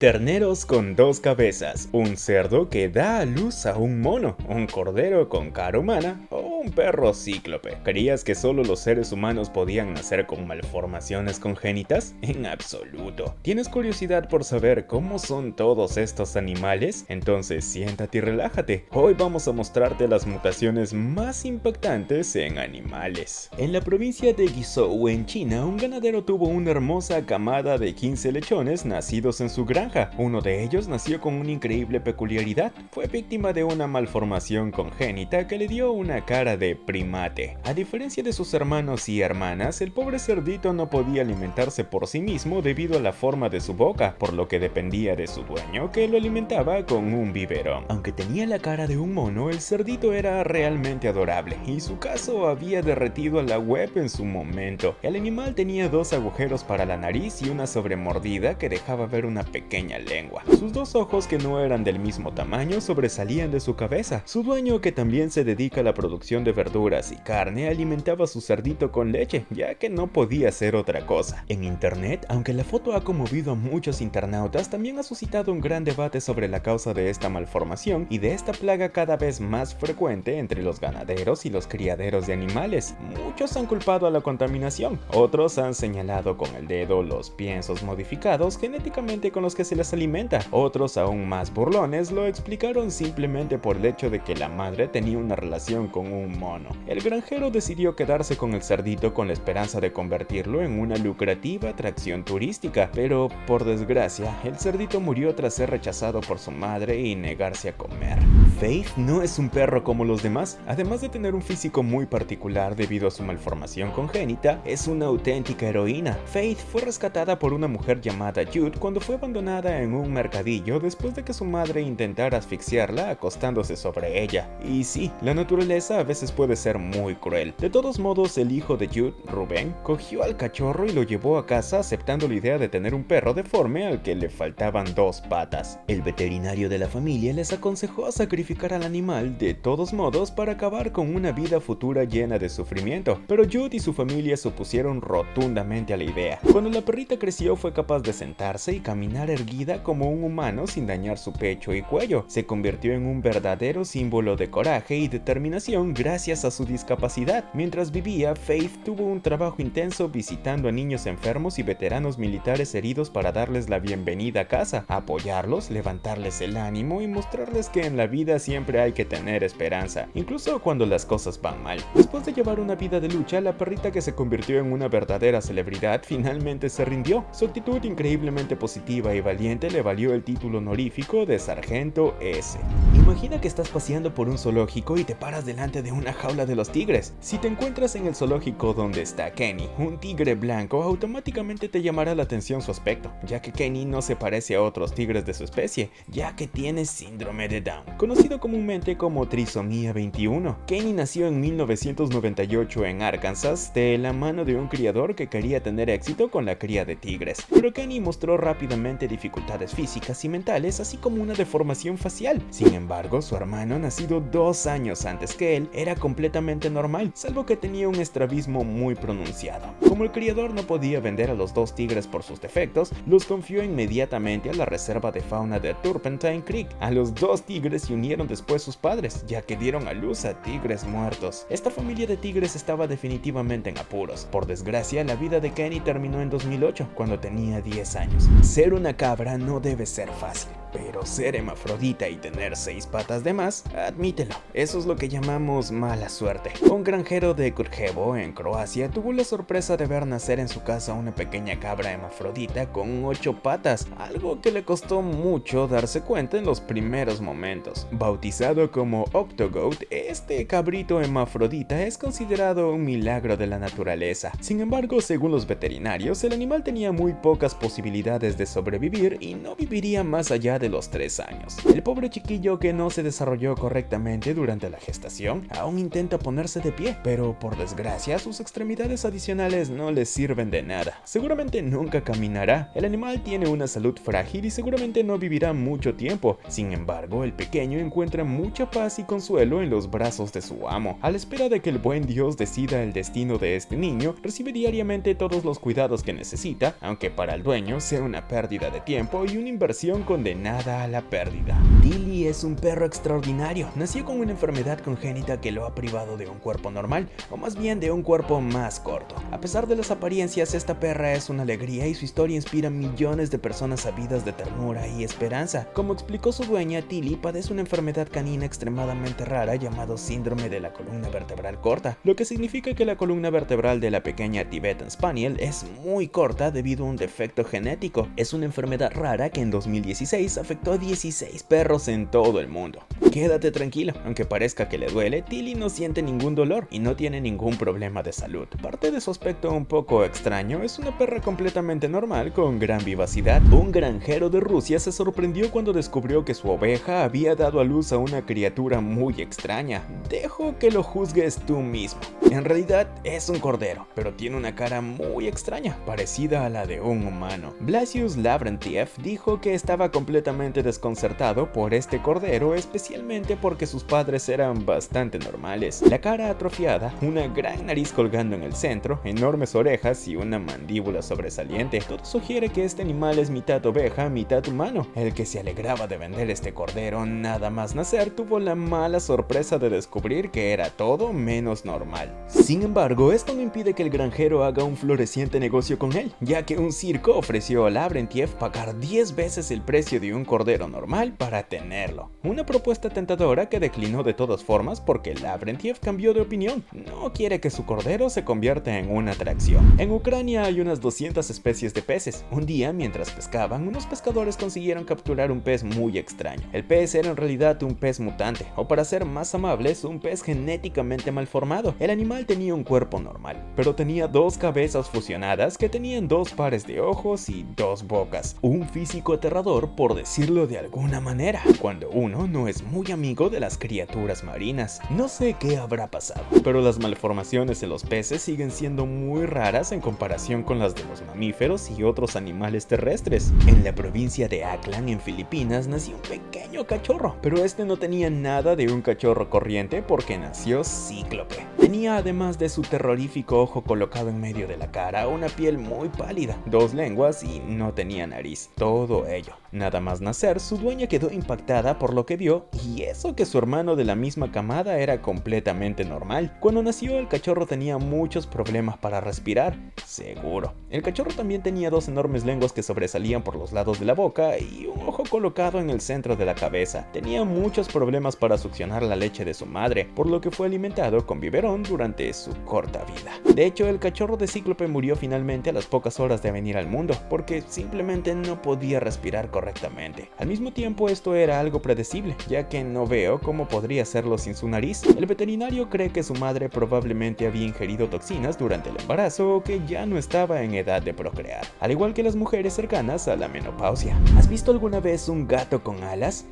Terneros con dos cabezas, un cerdo que da a luz a un mono, un cordero con cara humana o un perro cíclope. ¿Creías que solo los seres humanos podían nacer con malformaciones congénitas? En absoluto. ¿Tienes curiosidad por saber cómo son todos estos animales? Entonces siéntate y relájate. Hoy vamos a mostrarte las mutaciones más impactantes en animales. En la provincia de Guizhou, en China, un ganadero tuvo una hermosa camada de 15 lechones nacidos en su granja. Uno de ellos nació con una increíble peculiaridad. Fue víctima de una malformación congénita que le dio una cara de primate. A diferencia de sus hermanos y hermanas, el pobre cerdito no podía alimentarse por sí mismo debido a la forma de su boca, por lo que dependía de su dueño, que lo alimentaba con un biberón. Aunque tenía la cara de un mono, el cerdito era realmente adorable, y su caso había derretido a la web en su momento. El animal tenía dos agujeros para la nariz y una sobremordida que dejaba ver una pequeña lengua. Sus dos ojos, que no eran del mismo tamaño, sobresalían de su cabeza. Su dueño, que también se dedica a la producción de verduras y carne, alimentaba a su cerdito con leche, ya que no podía hacer otra cosa. En internet, aunque la foto ha conmovido a muchos internautas, también ha suscitado un gran debate sobre la causa de esta malformación y de esta plaga cada vez más frecuente entre los ganaderos y los criaderos de animales. Muchos han culpado a la contaminación, otros han señalado con el dedo los piensos modificados genéticamente con los que se les alimenta. Otros, aún más burlones, lo explicaron simplemente por el hecho de que la madre tenía una relación con un mono. El granjero decidió quedarse con el cerdito con la esperanza de convertirlo en una lucrativa atracción turística, pero por desgracia, el cerdito murió tras ser rechazado por su madre y negarse a comer. Faith no es un perro como los demás. Además de tener un físico muy particular debido a su malformación congénita, es una auténtica heroína. Faith fue rescatada por una mujer llamada Jude cuando fue abandonada en un mercadillo después de que su madre intentara asfixiarla acostándose sobre ella. Y sí, la naturaleza a veces puede ser muy cruel. De todos modos, el hijo de Jude, Rubén, cogió al cachorro y lo llevó a casa aceptando la idea de tener un perro deforme al que le faltaban dos patas. El veterinario de la familia les aconsejó sacrificar al animal de todos modos para acabar con una vida futura llena de sufrimiento, pero Jude y su familia se opusieron rotundamente a la idea. Cuando la perrita creció, fue capaz de sentarse y caminar erguida como un humano sin dañar su pecho y cuello. Se convirtió en un verdadero símbolo de coraje y determinación gracias a su discapacidad. Mientras vivía, Faith tuvo un trabajo intenso visitando a niños enfermos y veteranos militares heridos para darles la bienvenida a casa, apoyarlos, levantarles el ánimo y mostrarles que en la vida siempre hay que tener esperanza, incluso cuando las cosas van mal. Después de llevar una vida de lucha, la perrita, que se convirtió en una verdadera celebridad, finalmente se rindió. Su actitud increíblemente positiva y valiente le valió el título honorífico de Sargento S. Imagina que estás paseando por un zoológico y te paras delante de una jaula de los tigres. Si te encuentras en el zoológico donde está Kenny, un tigre blanco, automáticamente te llamará la atención su aspecto, ya que Kenny no se parece a otros tigres de su especie, ya que tiene síndrome de Down, conocido comúnmente como trisomía 21. Kenny nació en 1998 en Arkansas de la mano de un criador que quería tener éxito con la cría de tigres, pero Kenny mostró rápidamente dificultades físicas y mentales, así como una deformación facial. Sin embargo, su hermano, nacido 2 años antes que él, era completamente normal, salvo que tenía un estrabismo muy pronunciado. Como el criador no podía vender a los dos tigres por sus defectos, los confió inmediatamente a la reserva de fauna de Turpentine Creek. A los dos tigres se unieron después sus padres, ya que dieron a luz a tigres muertos. Esta familia de tigres estaba definitivamente en apuros. Por desgracia, la vida de Kenny terminó en 2008, cuando tenía 10 años. Ser una cabra no debe ser fácil, pero ser hermafrodita y tener 6 patas de más, admítelo, eso es lo que llamamos mala suerte. Un granjero de Kurjevo, en Croacia, tuvo la sorpresa de ver nacer en su casa una pequeña cabra hermafrodita con 8 patas, algo que le costó mucho darse cuenta en los primeros momentos. Bautizado como Octogoat, este cabrito hermafrodita es considerado un milagro de la naturaleza. Sin embargo, según los veterinarios, el animal tenía muy pocas posibilidades de sobrevivir y no viviría más allá edad de los 3 años. El pobre chiquillo, que no se desarrolló correctamente durante la gestación, aún intenta ponerse de pie, pero por desgracia sus extremidades adicionales no les sirven de nada. Seguramente nunca caminará. El animal tiene una salud frágil y seguramente no vivirá mucho tiempo. Sin embargo, el pequeño encuentra mucha paz y consuelo en los brazos de su amo. A la espera de que el buen Dios decida el destino de este niño, recibe diariamente todos los cuidados que necesita, aunque para el dueño sea una pérdida de tiempo y una inversión condenada a la pérdida. Tilly es un perro extraordinario. Nació con una enfermedad congénita que lo ha privado de un cuerpo normal, o más bien de un cuerpo más corto. A pesar de las apariencias, esta perra es una alegría y su historia inspira a millones de personas ávidas de ternura y esperanza. Como explicó su dueña, Tilly padece una enfermedad canina extremadamente rara llamado síndrome de la columna vertebral corta, lo que significa que la columna vertebral de la pequeña Tibetan Spaniel es muy corta debido a un defecto genético. Es una enfermedad rara que en 2016 afectó a 16 perros en todo el mundo. Quédate tranquilo, aunque parezca que le duele, Tilly no siente ningún dolor y no tiene ningún problema de salud. Parte de su aspecto un poco extraño, es una perra completamente normal con gran vivacidad. Un granjero de Rusia se sorprendió cuando descubrió que su oveja había dado a luz a una criatura muy extraña. Dejo que lo juzgues tú mismo. En realidad es un cordero, pero tiene una cara muy extraña, parecida a la de un humano. Blasius Lavrentiev dijo que estaba completamente desconcertado por este cordero, especialmente porque sus padres eran bastante normales. La cara atrofiada, una gran nariz colgando en el centro, enormes orejas y una mandíbula sobresaliente. Todo sugiere que este animal es mitad oveja, mitad humano. El que se alegraba de vender este cordero nada más nacer tuvo la mala sorpresa de descubrir que era todo menos normal. Sin embargo, esto no impide que el granjero haga un floreciente negocio con él, ya que un circo ofreció a Lavrentiev pagar 10 veces el precio de un cordero normal para tenerlo. Una propuesta tentadora que declinó de todas formas porque Lavrentiev cambió de opinión. No quiere que su cordero se convierta en una atracción. En Ucrania hay unas 200 especies de peces. Un día, mientras pescaban, unos pescadores consiguieron capturar un pez muy extraño. El pez era en realidad un pez mutante, o para ser más amables, un pez genéticamente malformado. El animal tenía un cuerpo normal, pero tenía 2 cabezas fusionadas que tenían 2 pares de ojos y 2 bocas. Un físico aterrador, por decirlo de alguna manera, cuando uno no es muy amigo de las criaturas marinas. No sé qué habrá pasado, pero las malformaciones en los peces siguen siendo muy raras en comparación con las de los mamíferos y otros animales terrestres. En la provincia de Aklan, en Filipinas, nació un pequeño cachorro, pero este no tenía nada de un cachorro corriente porque nació cíclope. Tenía, además de su terrorífico ojo colocado en medio de la cara, una piel muy pálida, 2 lenguas y no tenía nariz. Todo ello. Nada más nacer, su dueña quedó impactada por lo que vio, y eso que su hermano de la misma camada era completamente normal. Cuando nació, el cachorro tenía muchos problemas para respirar, seguro. El cachorro también tenía 2 enormes lenguas que sobresalían por los lados de la boca y un ojo colocado en el centro de la cabeza. Tenía muchos problemas para succionar la leche de su madre, por lo que fue alimentado con biberón durante su corta vida. De hecho, el cachorro de Cíclope murió finalmente a las pocas horas de venir al mundo, porque simplemente no podía respirar correctamente. Al mismo tiempo, esto era algo predecible, ya que no veo cómo podría hacerlo sin su nariz. El veterinario cree que su madre probablemente había ingerido toxinas durante el embarazo o que ya no estaba en edad de procrear, al igual que las mujeres cercanas a la menopausia. ¿Has visto alguna vez un gato con alas?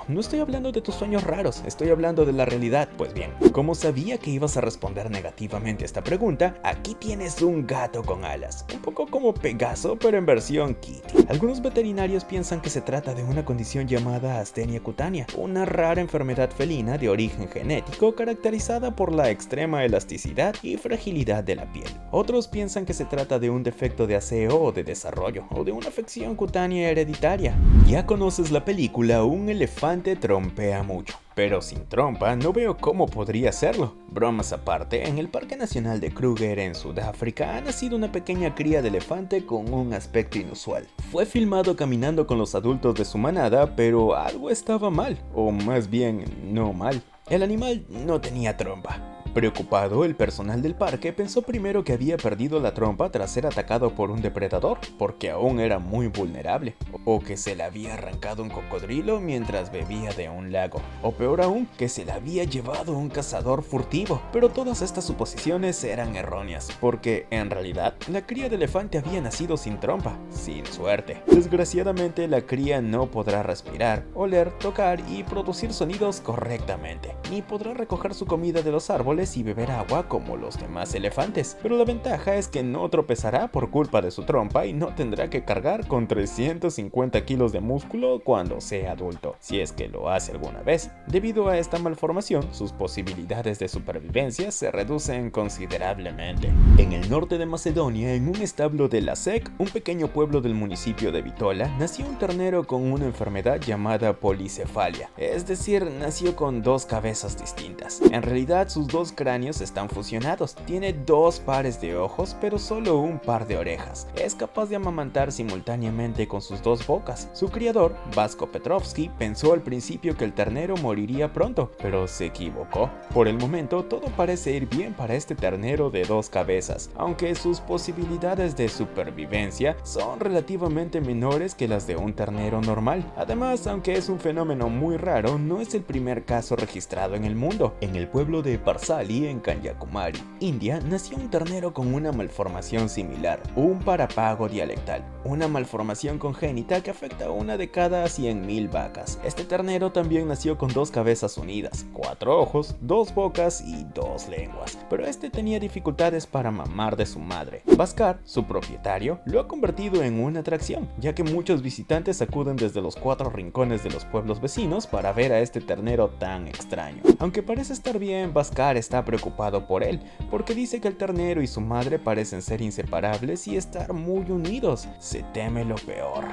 No estoy hablando de tus sueños raros, estoy hablando de la realidad. Pues bien, como sabía que ibas a responder negativamente a esta pregunta, aquí tienes un gato con alas, un poco como Pegaso, pero en versión Kitty. Algunos veterinarios piensan que se trata de una condición llamada astenia cutánea, una rara enfermedad felina de origen genético caracterizada por la extrema elasticidad y fragilidad de la piel. Otros piensan que se trata de un defecto de aseo o de desarrollo, o de una afección cutánea hereditaria. Ya conoces la película Un elefante trompea mucho, pero sin trompa no veo cómo podría hacerlo. Bromas aparte, en el Parque Nacional de Kruger en Sudáfrica ha nacido una pequeña cría de elefante con un aspecto inusual. Fue filmado caminando con los adultos de su manada, pero algo estaba mal, o más bien no mal. El animal no tenía trompa. Preocupado, el personal del parque pensó primero que había perdido la trompa tras ser atacado por un depredador, porque aún era muy vulnerable, o que se le había arrancado un cocodrilo mientras bebía de un lago, o peor aún, que se la había llevado un cazador furtivo. Pero todas estas suposiciones eran erróneas, porque en realidad la cría de elefante había nacido sin trompa, sin suerte. Desgraciadamente la cría no podrá respirar, oler, tocar y producir sonidos correctamente, ni podrá recoger su comida de los árboles y beber agua como los demás elefantes. Pero la ventaja es que no tropezará por culpa de su trompa y no tendrá que cargar con 350 kilos de músculo cuando sea adulto, si es que lo hace alguna vez. Debido a esta malformación, sus posibilidades de supervivencia se reducen considerablemente. En el norte de Macedonia, en un establo de Lasek, un pequeño pueblo del municipio de Bitola, nació un ternero con una enfermedad llamada policefalia, es decir, nació con dos cabezas distintas. En realidad, sus dos cráneos están fusionados, tiene dos pares de ojos, pero solo un par de orejas. Es capaz de amamantar simultáneamente con sus dos bocas. Su criador, Vasko Petrovski, pensó al principio que el ternero moriría pronto, pero se equivocó. Por el momento, todo parece ir bien para este ternero de dos cabezas, aunque sus posibilidades de supervivencia son relativamente menores que las de un ternero normal. Además, aunque es un fenómeno muy raro, no es el primer caso registrado en el mundo. En el pueblo de Parsali, en Kanyakumari, India, nació un ternero con una malformación similar, un parapago dialectal, una malformación congénita que afecta a una de cada 100.000 vacas. Este ternero también nació con dos cabezas unidas, 4 ojos, 2 bocas y 2 lenguas, pero este tenía dificultades para mamar de su madre. Bhaskar, su propietario, lo ha convertido en una atracción, ya que muchos visitantes acuden desde los 4 rincones de los pueblos vecinos para ver a este ternero tan extraño. Aunque parece estar bien, Bhaskar está preocupado por él, porque dice que el ternero y su madre parecen ser inseparables y estar muy unidos. Se teme lo peor.